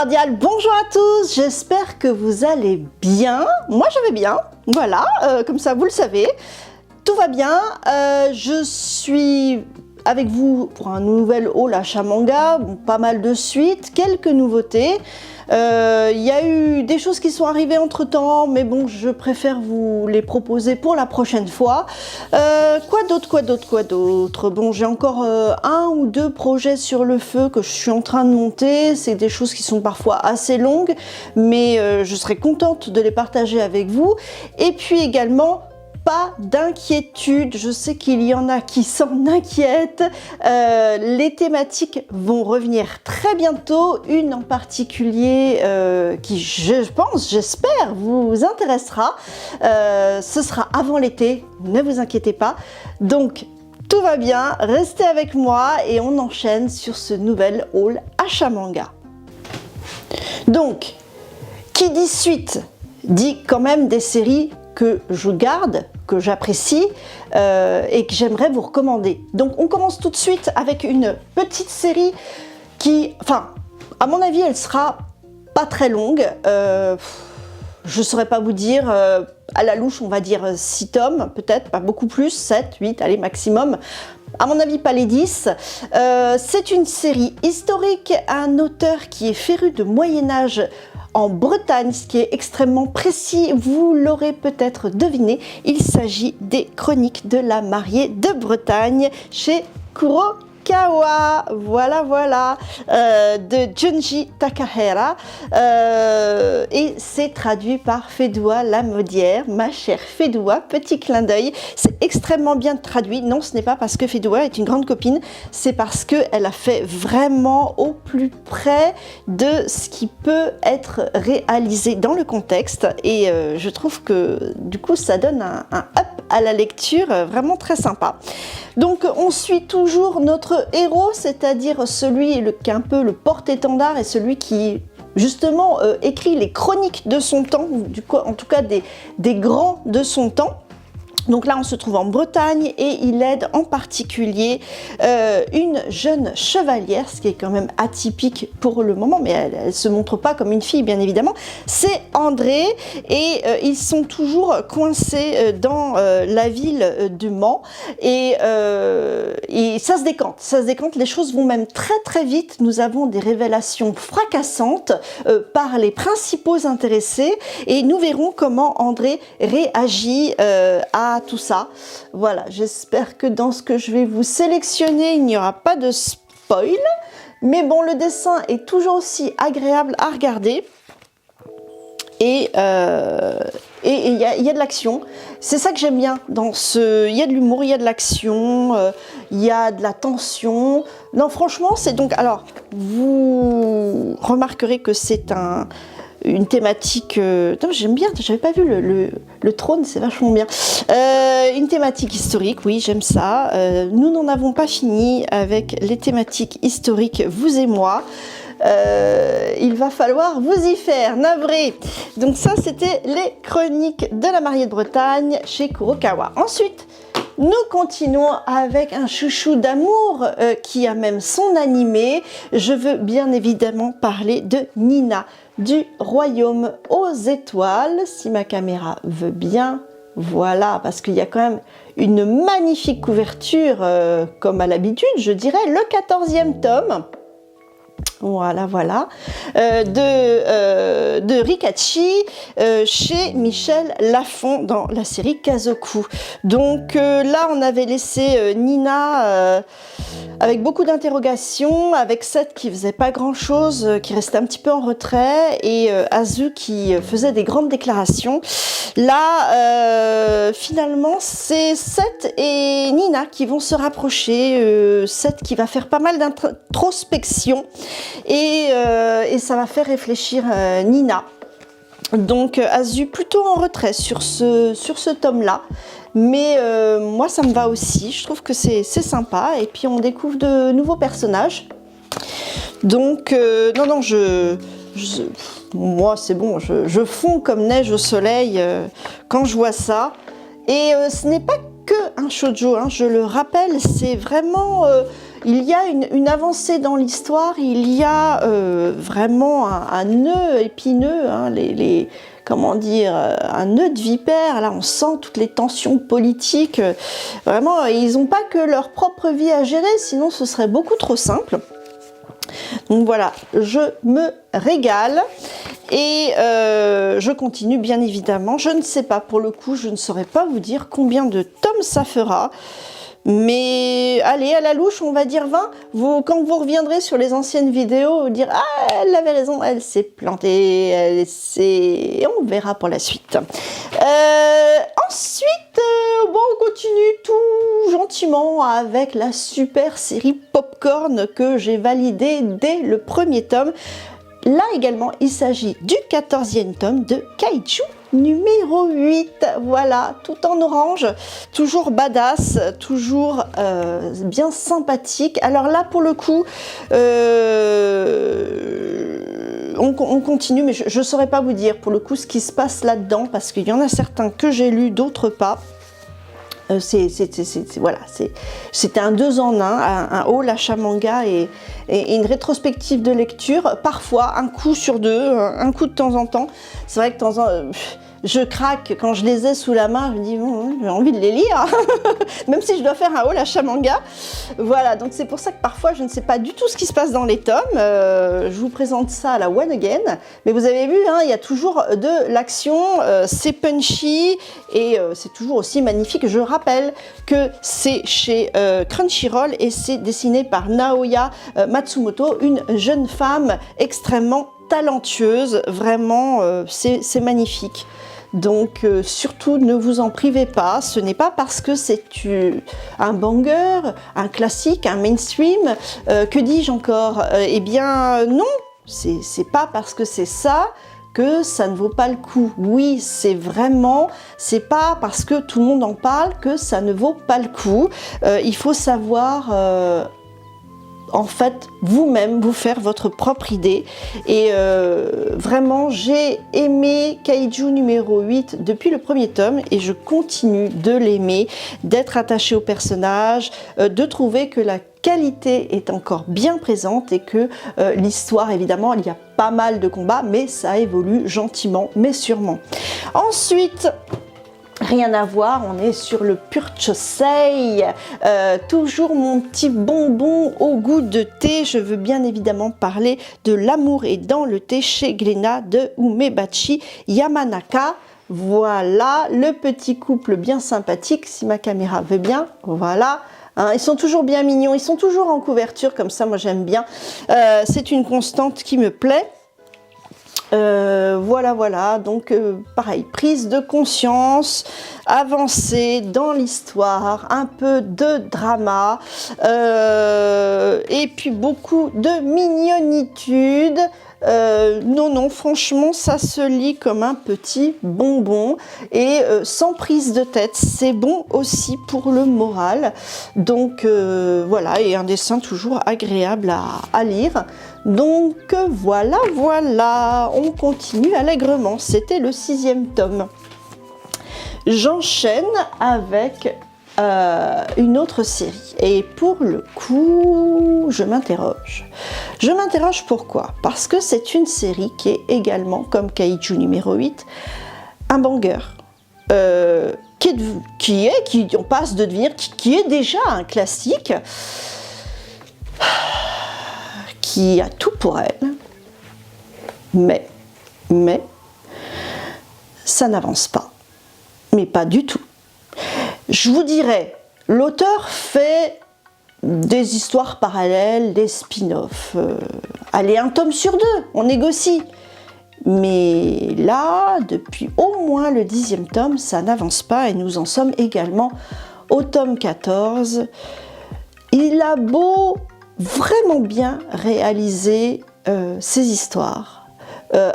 cordial bonjour à tous, j'espère que vous allez bien. Moi je vais bien, voilà, comme ça vous le savez, tout va bien. Je suis avec vous pour un nouvel haul achat manga, pas mal de suites, quelques nouveautés. Il y a eu des choses qui sont arrivées entre temps, mais bon, je préfère vous les proposer pour la prochaine fois. Quoi d'autre? Bon, j'ai encore un ou deux projets sur le feu que je suis en train de monter. C'est des choses qui sont parfois assez longues, mais je serai contente de les partager avec vous. Et puis également, pas d'inquiétude, je sais qu'il y en a qui s'en inquiètent, les thématiques vont revenir très bientôt, une en particulier qui j'espère vous intéressera, ce sera avant l'été, ne vous inquiétez pas, donc tout va bien, restez avec moi et on enchaîne sur ce nouvel haul achat manga. Donc, qui dit suite, dit quand même des séries que je garde, que j'apprécie et que j'aimerais vous recommander. Donc on commence tout de suite avec une petite série qui, enfin, à mon avis, elle sera pas très longue. Je ne saurais pas vous dire, à la louche, on va dire 6 tomes, peut-être, pas beaucoup plus, 7, 8, allez, maximum. À mon avis, pas les 10. C'est une série historique, un auteur qui est féru de Moyen-Âge en Bretagne, ce qui est extrêmement précis, vous l'aurez peut-être deviné, il s'agit des Chroniques de la mariée de Bretagne chez Kurokawa, voilà, de Junji Takahara, et c'est traduit par Fédoua Lamodière, ma chère Fédoua, petit clin d'œil, c'est extrêmement bien traduit. Non, ce n'est pas parce que Fédoua est une grande copine, c'est parce qu'elle a fait vraiment au plus près de ce qui peut être réalisé dans le contexte, et je trouve que du coup ça donne un up à la lecture vraiment très sympa. Donc on suit toujours notre héros, c'est-à-dire celui qui est un peu le porte-étendard et celui qui justement écrit les chroniques de son temps, en tout cas des grands de son temps. Donc là, on se trouve en Bretagne et il aide en particulier une jeune chevalière, ce qui est quand même atypique pour le moment, mais elle ne se montre pas comme une fille, bien évidemment. C'est André et ils sont toujours coincés dans la ville du Mans et ça se décante, les choses vont même très vite. Nous avons des révélations fracassantes par les principaux intéressés et nous verrons comment André réagit à tout ça. Voilà, j'espère que dans ce que je vais vous sélectionner, il n'y aura pas de spoil, mais bon, le dessin est toujours aussi agréable à regarder et il y a de l'action. C'est ça que j'aime bien dans ce... Il y a de l'humour, il y a de l'action, il y a de la tension. Non, franchement, c'est donc... Alors, vous remarquerez que c'est une thématique... j'aime bien, j'avais pas vu le trône, c'est vachement bien. Une thématique historique, oui, j'aime ça. Nous n'en avons pas fini avec les thématiques historiques, vous et moi. Il va falloir vous y faire, navré. Donc ça, c'était les Chroniques de la mariée de Bretagne chez Kurokawa. Ensuite, nous continuons avec un chouchou d'amour qui a même son animé. Je veux bien évidemment parler de Nina, du royaume aux étoiles, si ma caméra veut bien. Voilà, parce qu'il y a quand même une magnifique couverture, comme à l'habitude, je dirais, le 14e tome. Voilà, de Rikachi chez Michel Lafon dans la série Kazoku. Donc là, on avait laissé Nina avec beaucoup d'interrogations, avec Seth qui faisait pas grand-chose, qui restait un petit peu en retrait, et Azu qui faisait des grandes déclarations. Là, finalement, c'est Seth et Nina qui vont se rapprocher. Seth qui va faire pas mal d'introspection. Et ça va faire réfléchir Nina. Donc Azu plutôt en retrait sur ce tome-là. Mais moi ça me va aussi, je trouve que c'est sympa. Et puis on découvre de nouveaux personnages. Donc non, moi c'est bon, je fonds comme neige au soleil quand je vois ça. Et ce n'est pas que un shoujo, hein, je le rappelle, c'est vraiment... il y a une avancée dans l'histoire, il y a vraiment un nœud épineux, hein, comment dire, un nœud de vipère. Là, on sent toutes les tensions politiques. Vraiment, ils n'ont pas que leur propre vie à gérer, sinon ce serait beaucoup trop simple. Donc voilà, je me régale et je continue bien évidemment. Je ne sais pas, pour le coup, je ne saurais pas vous dire combien de tomes ça fera. Mais allez, à la louche, on va dire 20. Quand vous reviendrez sur les anciennes vidéos, vous dire « Ah, elle avait raison, elle s'est plantée, et on verra pour la suite. Ensuite, bon, on continue tout gentiment avec la super série Popcorn que j'ai validée dès le premier tome. Là également, il s'agit du 14e tome de Kaiju numéro 8, voilà, tout en orange, toujours badass, toujours bien sympathique. Alors là, pour le coup, on continue, mais je ne saurais pas vous dire, pour le coup, ce qui se passe là-dedans, parce qu'il y en a certains que j'ai lus, d'autres pas. Voilà, c'était un 2 en 1, un haul achat manga et une rétrospective de lecture, parfois un coup sur deux, un coup de temps en temps. C'est vrai que de temps en temps, je craque quand je les ai sous la main, je me dis bon, j'ai envie de les lire, même si je dois faire un haul achat manga. Voilà, donc c'est pour ça que parfois je ne sais pas du tout ce qui se passe dans les tomes. Je vous présente ça à la One Again, mais vous avez vu, hein, il y a toujours de l'action, c'est punchy et c'est toujours aussi magnifique. Je rappelle que c'est chez Crunchyroll et c'est dessiné par Naoya Matsumoto, une jeune femme extrêmement talentueuse, vraiment, c'est magnifique. Donc surtout ne vous en privez pas, ce n'est pas parce que c'est un banger, un classique, un mainstream, que dis-je encore, eh bien non, c'est pas parce que c'est ça que ça ne vaut pas le coup. Oui, c'est pas parce que tout le monde en parle que ça ne vaut pas le coup. Il faut savoir en fait, vous-même, vous faire votre propre idée. Et vraiment, j'ai aimé Kaiju numéro 8 depuis le premier tome et je continue de l'aimer, d'être attachée au personnage, de trouver que la qualité est encore bien présente et que l'histoire, évidemment, il y a pas mal de combats, mais ça évolue gentiment, mais sûrement. Ensuite, rien à voir, on est sur le Purchosei, toujours mon petit bonbon au goût de thé. Je veux bien évidemment parler de L'amour est dans le thé chez Glénat de Umebachi Yamanaka. Voilà, le petit couple bien sympathique, si ma caméra veut bien, voilà. Hein, ils sont toujours bien mignons, ils sont toujours en couverture, comme ça moi j'aime bien. C'est une constante qui me plaît. Voilà, donc pareil, prise de conscience, avancée dans l'histoire, un peu de drama, et puis beaucoup de mignonitude. Non, franchement, ça se lit comme un petit bonbon et sans prise de tête. C'est bon aussi pour le moral. Donc voilà, et un dessin toujours agréable à lire. Donc voilà, on continue allègrement. C'était le 6e tome. J'enchaîne avec une autre série et pour le coup je m'interroge pourquoi, parce que c'est une série qui est également comme Kaiju numéro 8 un banger qui passe de devenir qui est déjà un classique, qui a tout pour elle, mais ça n'avance pas, mais pas du tout. Je vous dirais, l'auteur fait des histoires parallèles, des spin-offs. Allez, un tome sur 2, on négocie. Mais là, depuis au moins le 10e tome, ça n'avance pas et nous en sommes également au tome 14. Il a beau vraiment bien réaliser ses histoires,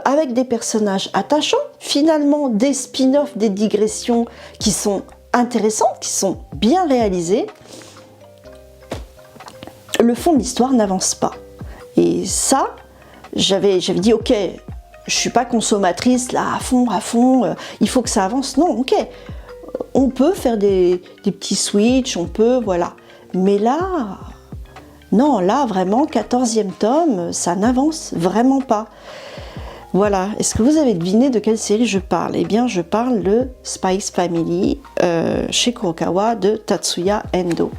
avec des personnages attachants, finalement des spin-offs, des digressions qui sont intéressantes, qui sont bien réalisées, le fond de l'histoire n'avance pas. Et ça, j'avais dit ok, je suis pas consommatrice là à fond, il faut que ça avance. Non, ok, on peut faire des petits switches, on peut, voilà. Mais là, Non, là, vraiment, 14e tome, ça n'avance vraiment pas. Voilà, est-ce que vous avez deviné de quelle série je parle? Eh bien, je parle de Spice Family chez Kurokawa de Tatsuya Endo.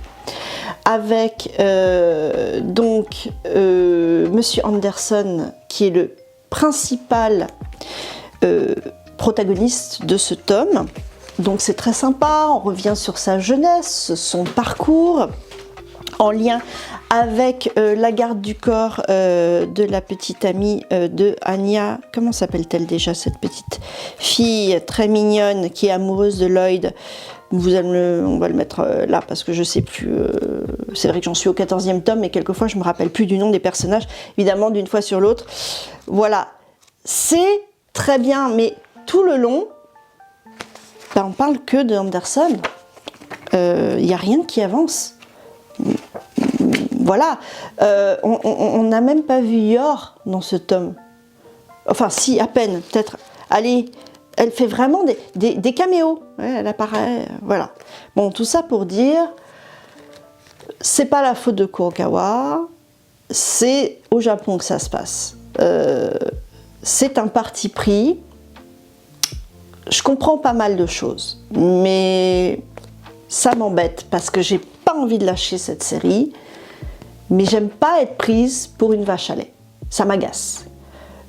Avec Monsieur Anderson, qui est le principal protagoniste de ce tome. Donc c'est très sympa, on revient sur sa jeunesse, son parcours, en lien avec la garde du corps de la petite amie de Anya. Comment s'appelle-t-elle déjà, cette petite fille très mignonne qui est amoureuse de Lloyd? On va le mettre là parce que je sais plus. C'est vrai que j'en suis au 14e tome et quelquefois je me rappelle plus du nom des personnages, évidemment d'une fois sur l'autre. Voilà, c'est très bien, mais tout le long, ben, on parle que de Anderson. Il n'y a rien qui avance. Voilà, on n'a même pas vu Yor dans ce tome. Enfin, si, à peine, peut-être. Allez, elle fait vraiment des caméos. Ouais, elle apparaît, voilà. Bon, tout ça pour dire, c'est pas la faute de Kurokawa, c'est au Japon que ça se passe. C'est un parti pris. Je comprends pas mal de choses, mais ça m'embête parce que j'ai pas envie de lâcher cette série. Mais j'aime pas être prise pour une vache à lait. Ça m'agace.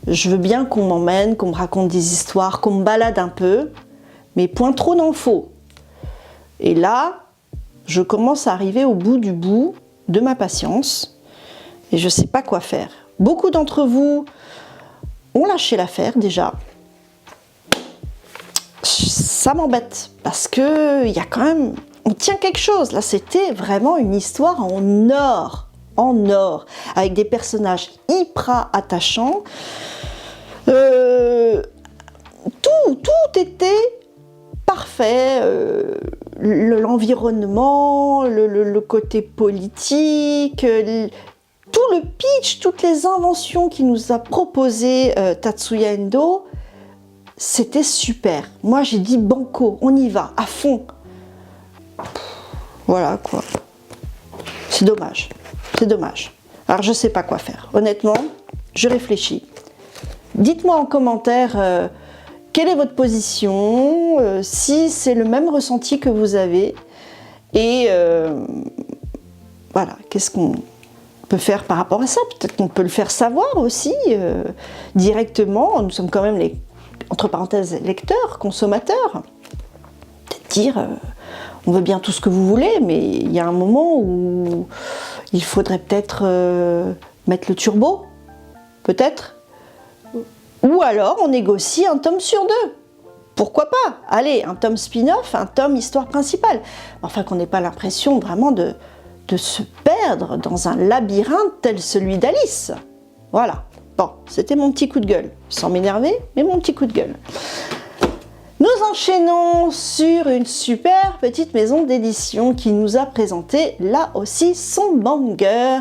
Je veux bien qu'on m'emmène, qu'on me raconte des histoires, qu'on me balade un peu, mais point trop n'en faut. Et là, je commence à arriver au bout du bout de ma patience et je sais pas quoi faire. Beaucoup d'entre vous ont lâché l'affaire déjà. Ça m'embête parce que il y a quand même, on tient quelque chose. Là, c'était vraiment une histoire en or, avec des personnages hyper attachants. Tout était parfait. L'environnement, le côté politique, tout le pitch, toutes les inventions qu'il nous a proposées Tatsuya Endo, c'était super. Moi, j'ai dit banco, on y va, à fond. Voilà, quoi. C'est dommage. C'est dommage. Alors, je ne sais pas quoi faire. Honnêtement, je réfléchis. Dites-moi en commentaire quelle est votre position, si c'est le même ressenti que vous avez. Et voilà, qu'est-ce qu'on peut faire par rapport à ça? Peut-être qu'on peut le faire savoir aussi directement. Nous sommes quand même les, entre parenthèses, lecteurs, consommateurs. Peut-être dire, on veut bien tout ce que vous voulez, mais il y a un moment où il faudrait peut-être mettre le turbo, peut-être. Ou alors on négocie un tome sur 2. Pourquoi pas? Allez, un tome spin-off, un tome histoire principale. Enfin, qu'on n'ait pas l'impression vraiment de se perdre dans un labyrinthe tel celui d'Alice. Voilà. Bon, c'était mon petit coup de gueule. Sans m'énerver, mais mon petit coup de gueule. Nous enchaînons sur une super petite maison d'édition qui nous a présenté là aussi son banger.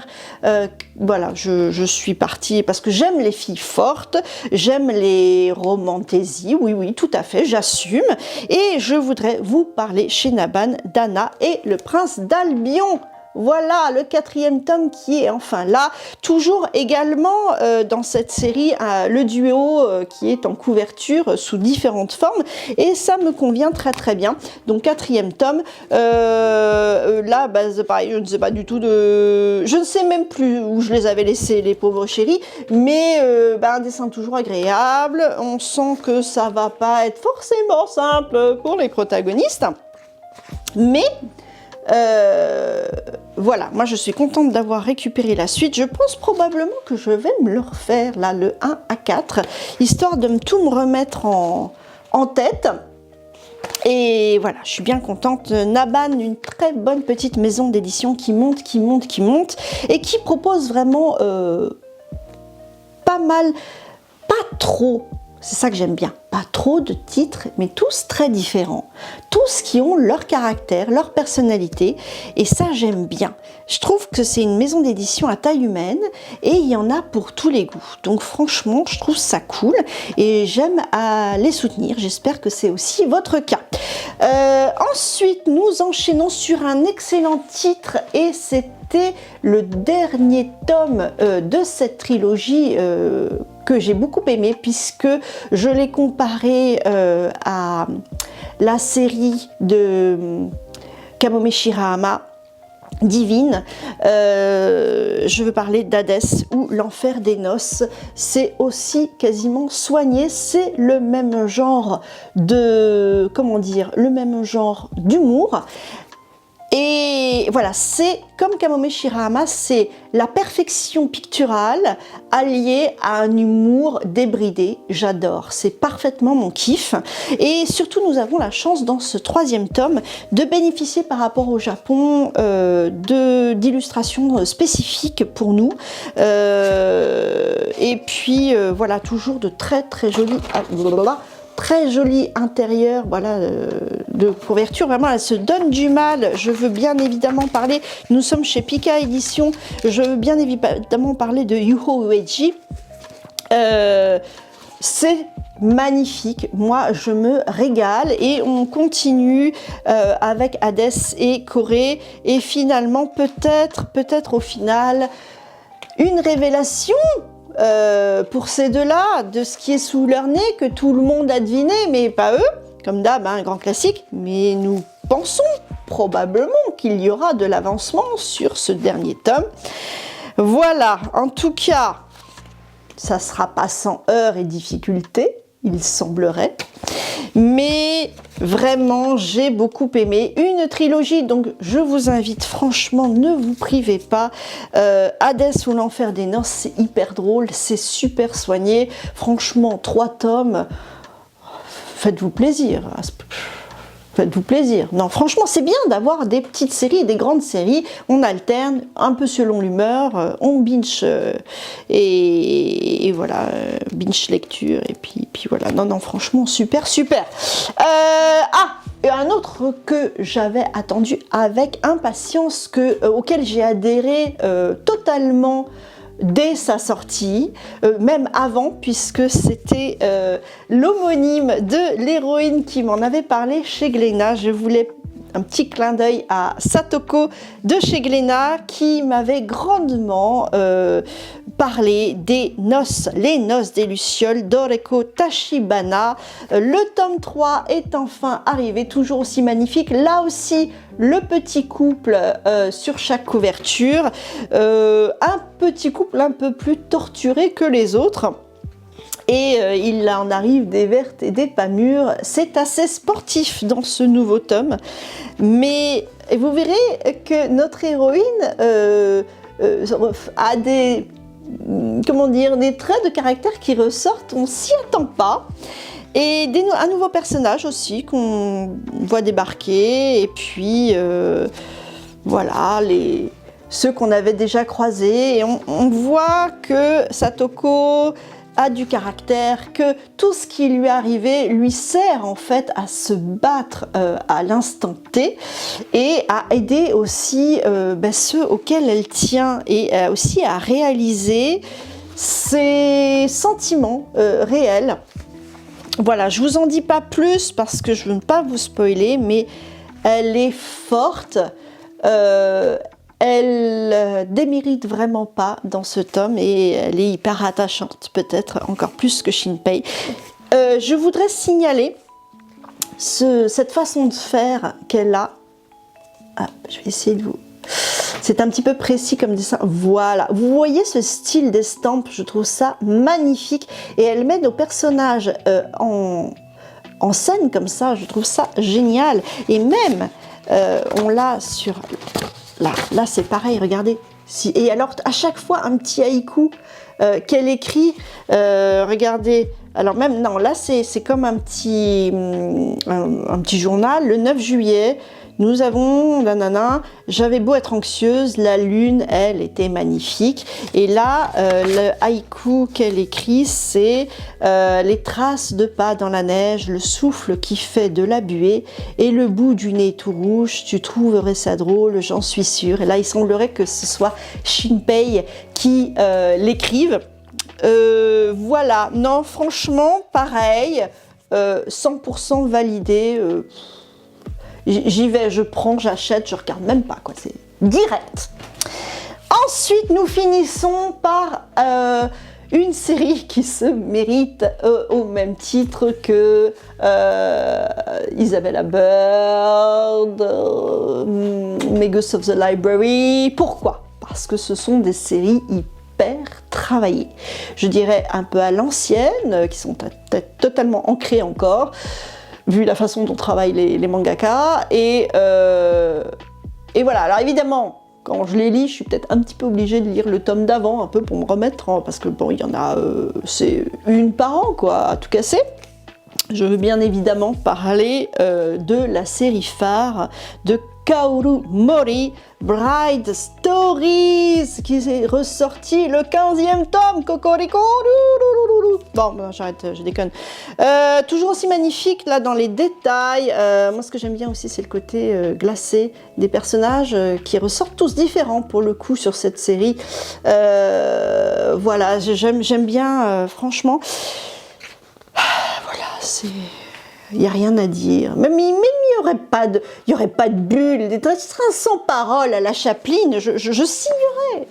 Voilà, je suis partie parce que j'aime les filles fortes, j'aime les romantésies, oui, tout à fait, j'assume. Et je voudrais vous parler chez Nabhan d'Anna et le prince d'Albion. Voilà, le 4e tome qui est enfin là. Toujours également dans cette série, le duo qui est en couverture sous différentes formes. Et ça me convient très très bien. Donc 4e tome. Là, bah, c'est pareil, je ne sais pas du tout de... Je ne sais même plus où je les avais laissés, les pauvres chéris. Mais bah, un dessin toujours agréable. On sent que ça va pas être forcément simple pour les protagonistes. Mais... voilà, moi je suis contente d'avoir récupéré la suite. Je pense probablement que je vais me le refaire, là, le 1 à 4, histoire de tout me remettre en tête. Et voilà, je suis bien contente. Nabhan, une très bonne petite maison d'édition qui monte, et qui propose vraiment pas mal, pas trop C'est ça que j'aime bien. Pas trop de titres, mais tous très différents. Tous qui ont leur caractère, leur personnalité. Et ça, j'aime bien. Je trouve que c'est une maison d'édition à taille humaine et il y en a pour tous les goûts. Donc franchement, je trouve ça cool et j'aime les soutenir. J'espère que c'est aussi votre cas. Ensuite, nous enchaînons sur un excellent titre et c'était le dernier tome de cette trilogie que j'ai beaucoup aimé puisque je l'ai comparé à la série de Kamome Shirahama, Divine. Je veux parler d'Hadès ou l'enfer des noces. C'est aussi quasiment soigné, c'est le même genre de, comment dire, le même genre d'humour. Et voilà, c'est comme Kamome Shirahama, c'est la perfection picturale alliée à un humour débridé. J'adore, c'est parfaitement mon kiff. Et surtout, nous avons la chance dans ce troisième tome de bénéficier par rapport au Japon d'illustrations spécifiques pour nous. Et puis voilà, toujours de très joli intérieur, voilà, de couverture. Vraiment, elle se donne du mal. Je veux bien évidemment parler, nous sommes chez Pika Édition, je veux bien évidemment parler de Yuho Ueji. C'est magnifique, moi je me régale et on continue avec Hades et Corée et finalement peut-être au final une révélation pour ces deux-là, de ce qui est sous leur nez, que tout le monde a deviné, mais pas eux, comme d'hab, un grand classique, mais nous pensons probablement qu'il y aura de l'avancement sur ce dernier tome. Voilà, en tout cas, ça sera pas sans heurts et difficultés, il semblerait. Mais vraiment, j'ai beaucoup aimé. Une trilogie, donc je vous invite franchement, ne vous privez pas. Hades ou l'enfer des noces, c'est hyper drôle, c'est super soigné. Franchement, 3 tomes, faites-vous plaisir. Faites-vous plaisir. Non, franchement, c'est bien d'avoir des petites séries, des grandes séries. On alterne un peu selon l'humeur, on binge et voilà, binge lecture et puis voilà. Non, franchement, super. Et un autre que j'avais attendu avec impatience, auquel j'ai adhéré totalement dès sa sortie, même avant, puisque c'était l'homonyme de l'héroïne qui m'en avait parlé chez Glénat. Je voulais un petit clin d'œil à Satoko de chez Glénat qui m'avait grandement parlé des noces, les noces des Lucioles d'Oreko Tachibana. Le tome 3 est enfin arrivé, toujours aussi magnifique. Là aussi, le petit couple sur chaque couverture. Un petit couple un peu plus torturé que les autres. Et il en arrive des vertes et des pas mûres. C'est assez sportif dans ce nouveau tome. Mais vous verrez que notre héroïne a des traits de caractère qui ressortent. On s'y attend pas. Et un nouveau personnage aussi qu'on voit débarquer. Et puis, voilà, ceux qu'on avait déjà croisés. Et on voit que Satoko a du caractère, que tout ce qui lui est arrivé lui sert en fait à se battre à l'instant T et à aider aussi ceux auxquels elle tient et aussi à réaliser ses sentiments réels. Voilà, je vous en dis pas plus parce que je veux pas vous spoiler, mais elle est forte. Elle démérite vraiment pas dans ce tome et elle est hyper attachante, peut-être encore plus que Shinpei. Je voudrais signaler cette façon de faire qu'elle a. Ah, je vais essayer de vous... C'est un petit peu précis comme dessin. Voilà, vous voyez ce style d'estampe, je trouve ça magnifique. Et elle met nos personnages en scène comme ça, je trouve ça génial. Et même, on l'a sur... Là c'est pareil, regardez. Et alors, à chaque fois, un petit haïku qu'elle écrit. Regardez. Alors même, non, là, c'est comme un petit journal. Le 9 juillet, nous avons, nanana, j'avais beau être anxieuse, la lune, elle, était magnifique. Et là, le haïku qu'elle écrit, c'est les traces de pas dans la neige, le souffle qui fait de la buée et le bout du nez tout rouge, tu trouverais ça drôle, j'en suis sûre. Et là, il semblerait que ce soit Shinpei qui l'écrive. Voilà, non, franchement, pareil, 100% validé. J'y vais, je prends, j'achète, je regarde même pas, quoi, c'est direct. Ensuite, nous finissons par une série qui se mérite au même titre que Isabella Bird, Magus of the Library. Pourquoi? Parce que ce sont des séries hyper travaillées. Je dirais un peu à l'ancienne, qui sont peut-être totalement ancrées encore, vu la façon dont travaillent les mangaka. Et voilà, alors évidemment, quand je les lis, je suis peut-être un petit peu obligée de lire le tome d'avant, un peu pour me remettre, parce que bon, il y en a, c'est une par an, quoi, à tout casser. Je veux bien évidemment parler de la série phare de Kaoru Mori, Bride Stories, qui est ressorti le 15e tome, Cocorico. Bon, j'arrête, je déconne. Toujours aussi magnifique, là, dans les détails. Moi, ce que j'aime bien aussi, c'est le côté glacé des personnages qui ressortent tous différents, pour le coup, sur cette série. Voilà, j'aime bien, franchement. Voilà, c'est... Il n'y a rien à dire. Même il n'y aurait pas de bulles, des trains sans parole à la Chaplin. Je signerais.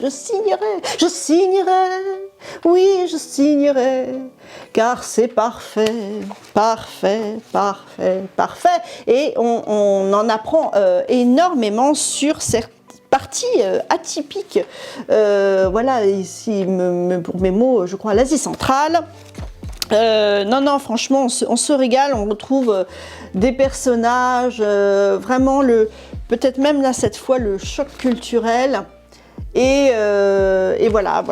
Oui, je signerais. Car c'est parfait. Et on en apprend énormément sur cette partie atypique. Voilà, ici, pour mes mots, je crois, l'Asie centrale. Non, franchement, on se régale, on retrouve des personnages, vraiment peut-être même là cette fois le choc culturel. Et voilà,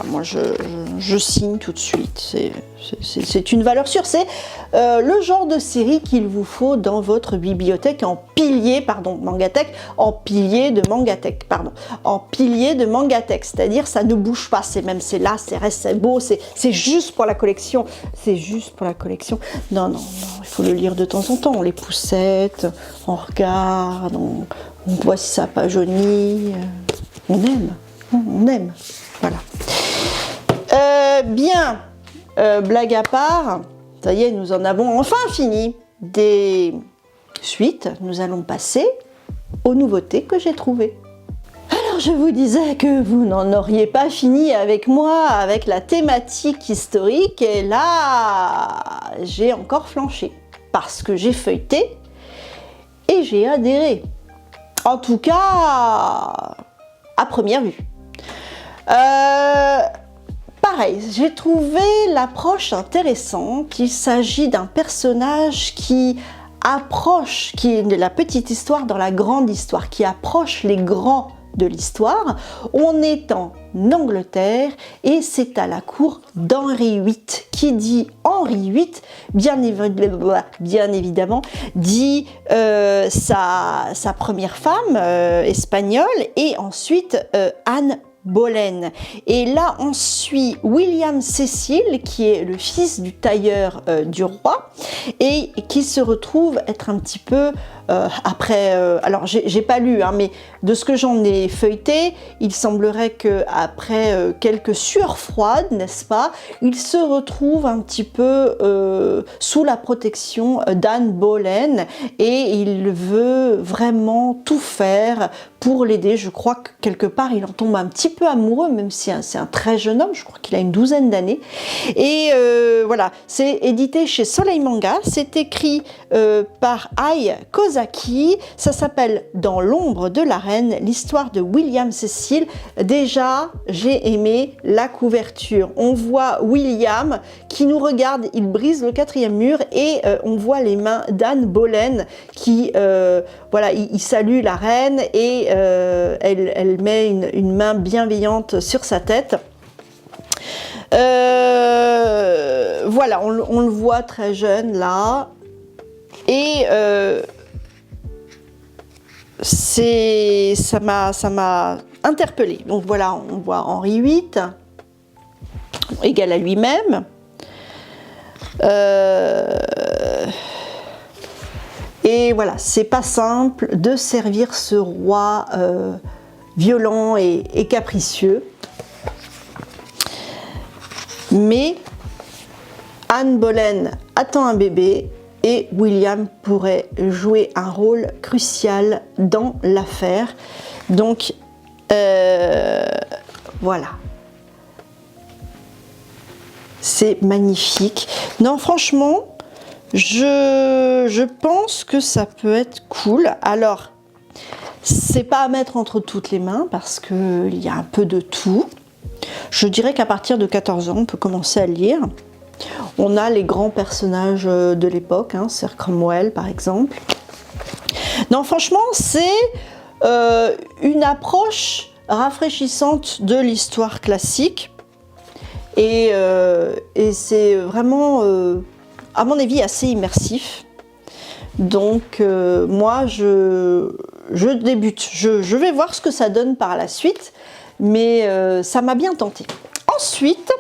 moi je signe tout de suite, c'est une valeur sûre, c'est le genre de série qu'il vous faut dans votre bibliothèque en pilier, Mangatech, en pilier de Mangatech, c'est-à-dire ça ne bouge pas, c'est là, c'est beau, c'est juste pour la collection, non, il faut le lire de temps en temps, on les poussette, on regarde, on voit si ça n'a pas jauni. On aime, voilà. Bien, blague à part, ça y est, nous en avons enfin fini des suites. Nous allons passer aux nouveautés que j'ai trouvées. Alors, je vous disais que vous n'en auriez pas fini avec moi, avec la thématique historique, et là, j'ai encore flanché, parce que j'ai feuilleté et j'ai adhéré. En tout cas... à première vue. Pareil, j'ai trouvé l'approche intéressante. Il s'agit d'un personnage qui est de la petite histoire dans la grande histoire, qui approche les grands de l'histoire. On est en Angleterre et c'est à la cour d'Henri VIII. Qui dit Henri VIII, bien évidemment, dit sa première femme espagnole et ensuite Anne Boleyn. Et là, on suit William Cecil, qui est le fils du tailleur du roi, et qui se retrouve être un petit peu après... alors, j'ai pas lu, hein, mais de ce que j'en ai feuilleté, il semblerait qu'après quelques sueurs froides, n'est-ce pas, il se retrouve un petit peu sous la protection d'Anne Boleyn, et il veut vraiment tout faire pour l'aider. Je crois que quelque part il en tombe un petit peu amoureux, même si c'est un très jeune homme, je crois qu'il a une douzaine d'années. Et voilà, c'est édité chez Soleil Manga, c'est écrit par Ai Kozaki, ça s'appelle Dans l'ombre de la reine, l'histoire de William Cecil. Déjà, j'ai aimé la couverture. On voit William qui nous regarde, il brise le 4e mur et on voit les mains d'Anne Boleyn qui, voilà, il salue la reine et elle met une main bienveillante sur sa tête. Voilà, on le voit très jeune là. Et ça m'a interpellée. Donc voilà, on voit Henri VIII, égal à lui-même. Et voilà, c'est pas simple de servir ce roi violent et capricieux. Mais Anne Boleyn attend un bébé et William pourrait jouer un rôle crucial dans l'affaire. Donc, voilà. C'est magnifique. Non, franchement, je pense que ça peut être cool. Alors, c'est pas à mettre entre toutes les mains parce qu'il y a un peu de tout. Je dirais qu'à partir de 14 ans, on peut commencer à lire. On a les grands personnages de l'époque, hein, Sir Cromwell par exemple. Non, franchement, c'est une approche rafraîchissante de l'histoire classique. Et c'est vraiment, à mon avis, assez immersif. Donc, moi, je débute. Je vais voir ce que ça donne par la suite, mais ça m'a bien tenté. Ensuite,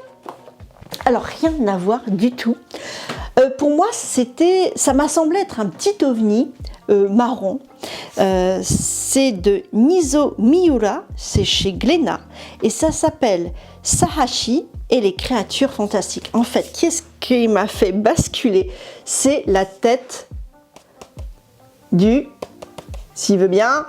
alors rien à voir du tout. Pour moi, ça m'a semblé être un petit ovni marron. C'est de Nizo Miura, c'est chez Glénat, et ça s'appelle Sahashi et les créatures fantastiques. En fait, qu'est-ce qui m'a fait basculer? C'est la tête du, s'il veut bien,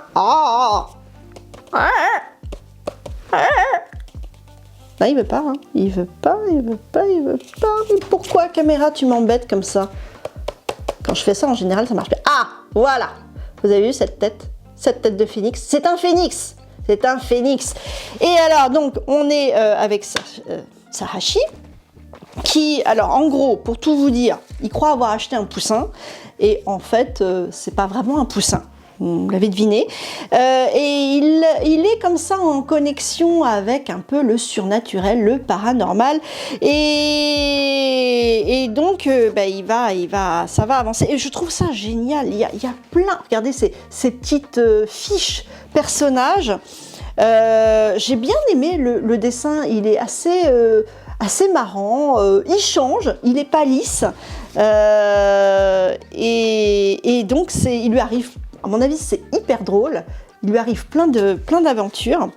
là, il veut pas, hein. Il veut pas. Mais pourquoi, caméra, tu m'embêtes comme ça? Quand je fais ça, en général, ça marche bien. Ah, voilà. Vous avez vu cette tête de phénix? C'est un phénix. C'est un phénix. Et alors, donc, on est avec Sahashi, qui, alors, en gros, pour tout vous dire, il croit avoir acheté un poussin, et en fait, c'est pas vraiment un poussin. Vous l'avez deviné, et il est comme ça en connexion avec un peu le surnaturel, le paranormal, et donc ça va avancer. Et je trouve ça génial. Il y a plein. Regardez ces petites fiches personnages. J'ai bien aimé le dessin. Il est assez marrant. Il change. Il n'est pas lisse. Et donc il lui arrive. À mon avis, c'est hyper drôle. Il lui arrive plein d'aventures.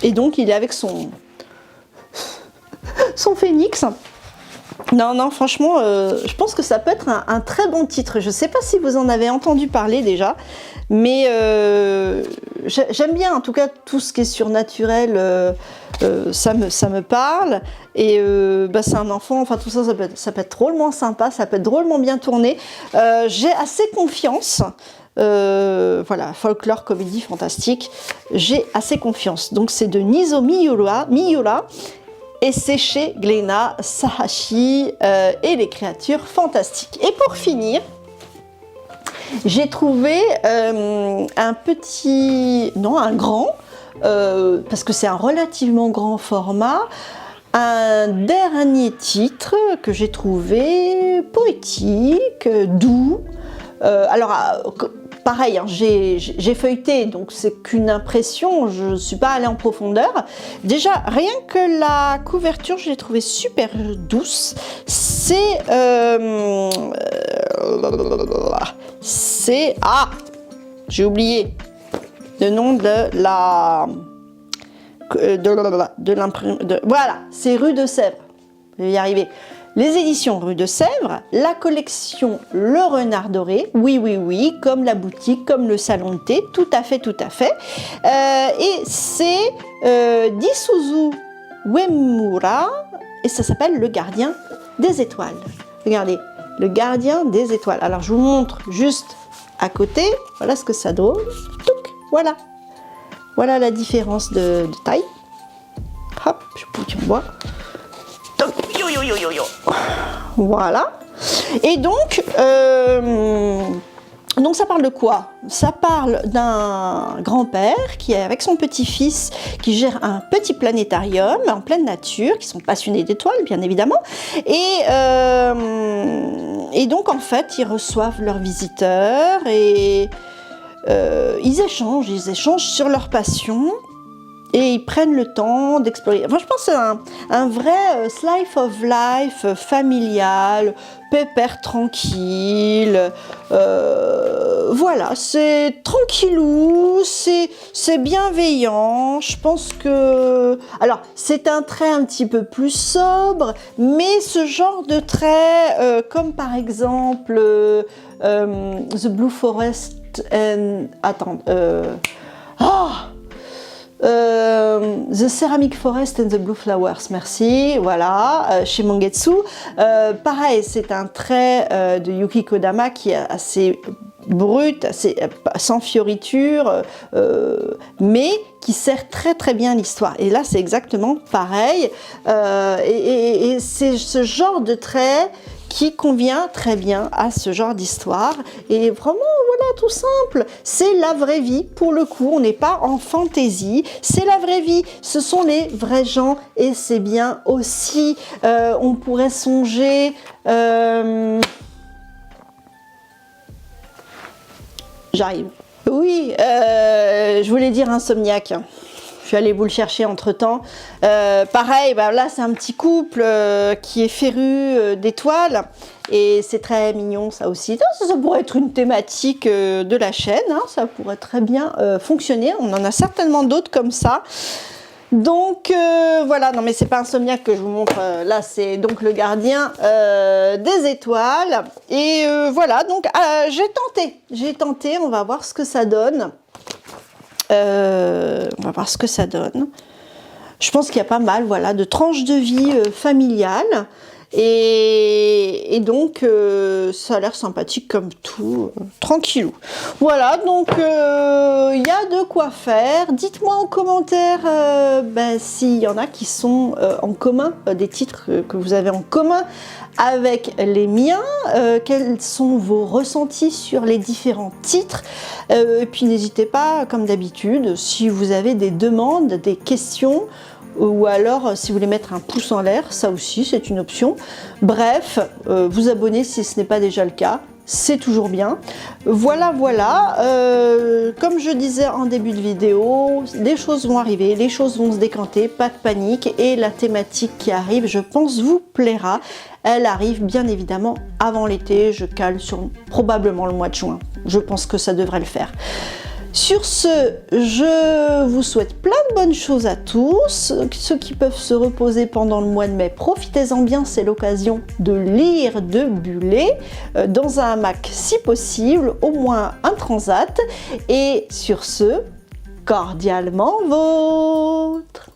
Et donc, il est avec son phénix. Non, franchement, je pense que ça peut être un très bon titre. Je ne sais pas si vous en avez entendu parler déjà. Mais j'aime bien, en tout cas, tout ce qui est surnaturel. Ça me parle. Et c'est un enfant. Enfin, tout ça, ça peut être drôlement sympa. Ça peut être drôlement bien tourné. J'ai assez confiance. Voilà, folklore, comédie fantastique, j'ai assez confiance. Donc c'est de Nizo Miura et c'est chez Glénat, Sahashi et les créatures fantastiques. Et pour finir, j'ai trouvé un grand, parce que c'est un relativement grand format, un dernier titre que j'ai trouvé poétique, doux. Pareil, hein, j'ai feuilleté, donc c'est qu'une impression, je ne suis pas allée en profondeur. Déjà, rien que la couverture, je l'ai trouvée super douce. J'ai oublié le nom voilà, c'est Rue de Sèvres. Je vais y arriver. Les éditions Rue de Sèvres, la collection Le Renard Doré, oui, comme la boutique, comme le salon de thé, tout à fait. Et c'est d'Isuzu Uemura, et ça s'appelle Le Gardien des Étoiles. Regardez, Le Gardien des Étoiles. Alors je vous montre juste à côté, voilà ce que ça donne. Voilà. Voilà la différence de taille. Hop, je peux en bois. Voilà. Et donc ça parle de quoi? Ça parle d'un grand-père qui est avec son petit-fils qui gère un petit planétarium en pleine nature, qui sont passionnés d'étoiles bien évidemment. Et donc en fait ils reçoivent leurs visiteurs et ils échangent sur leur passion. Et ils prennent le temps d'explorer. Enfin, je pense que c'est un vrai slice of life familial, pépère tranquille. Voilà, c'est tranquillou, c'est bienveillant. Je pense que... Alors, c'est un trait un petit peu plus sobre, mais ce genre de trait, comme par exemple The Blue Forest and... Attends... The Ceramic Forest and the Blue Flowers, merci, voilà, chez Mangetsu. Pareil, c'est un trait de Yuki Kodama qui est assez brut, assez, sans fioriture, mais qui sert très très bien l'histoire. Et là, c'est exactement pareil. Et c'est ce genre de trait qui convient très bien à ce genre d'histoire. Et vraiment, voilà, tout simple. C'est la vraie vie, pour le coup. On n'est pas en fantaisie. C'est la vraie vie. Ce sont les vrais gens. Et c'est bien aussi. On pourrait songer... J'arrive. Oui, je voulais dire Insomniac. Je suis allée vous le chercher entre-temps. Pareil, bah là, c'est un petit couple qui est féru d'étoiles. Et c'est très mignon, ça aussi. Ça pourrait être une thématique de la chaîne. Hein, ça pourrait très bien fonctionner. On en a certainement d'autres comme ça. Donc voilà, non mais c'est pas Insomniac que je vous montre, là c'est donc le gardien des étoiles. Et voilà, donc j'ai tenté, on va voir ce que ça donne. On va voir ce que ça donne. Je pense qu'il y a pas mal, voilà, de tranches de vie familiales. Et donc, ça a l'air sympathique comme tout, tranquillou. Voilà, donc il y a de quoi faire. Dites-moi en commentaire s'il y en a qui sont en commun, des titres que vous avez en commun avec les miens, quels sont vos ressentis sur les différents titres, et puis n'hésitez pas, comme d'habitude, si vous avez des demandes, des questions, ou alors si vous voulez mettre un pouce en l'air, ça aussi c'est une option. Bref, vous abonner si ce n'est pas déjà le cas, c'est toujours bien. Voilà, comme je disais en début de vidéo, des choses vont arriver, les choses vont se décanter, pas de panique, et la thématique qui arrive, je pense, vous plaira. Elle arrive bien évidemment avant l'été, je cale sur probablement le mois de juin. Je pense que ça devrait le faire. Sur ce, je vous souhaite plein de bonnes choses à tous. Ceux qui peuvent se reposer pendant le mois de mai, profitez-en bien, c'est l'occasion de lire, de buller, dans un hamac si possible, au moins un transat. Et sur ce, cordialement vôtre.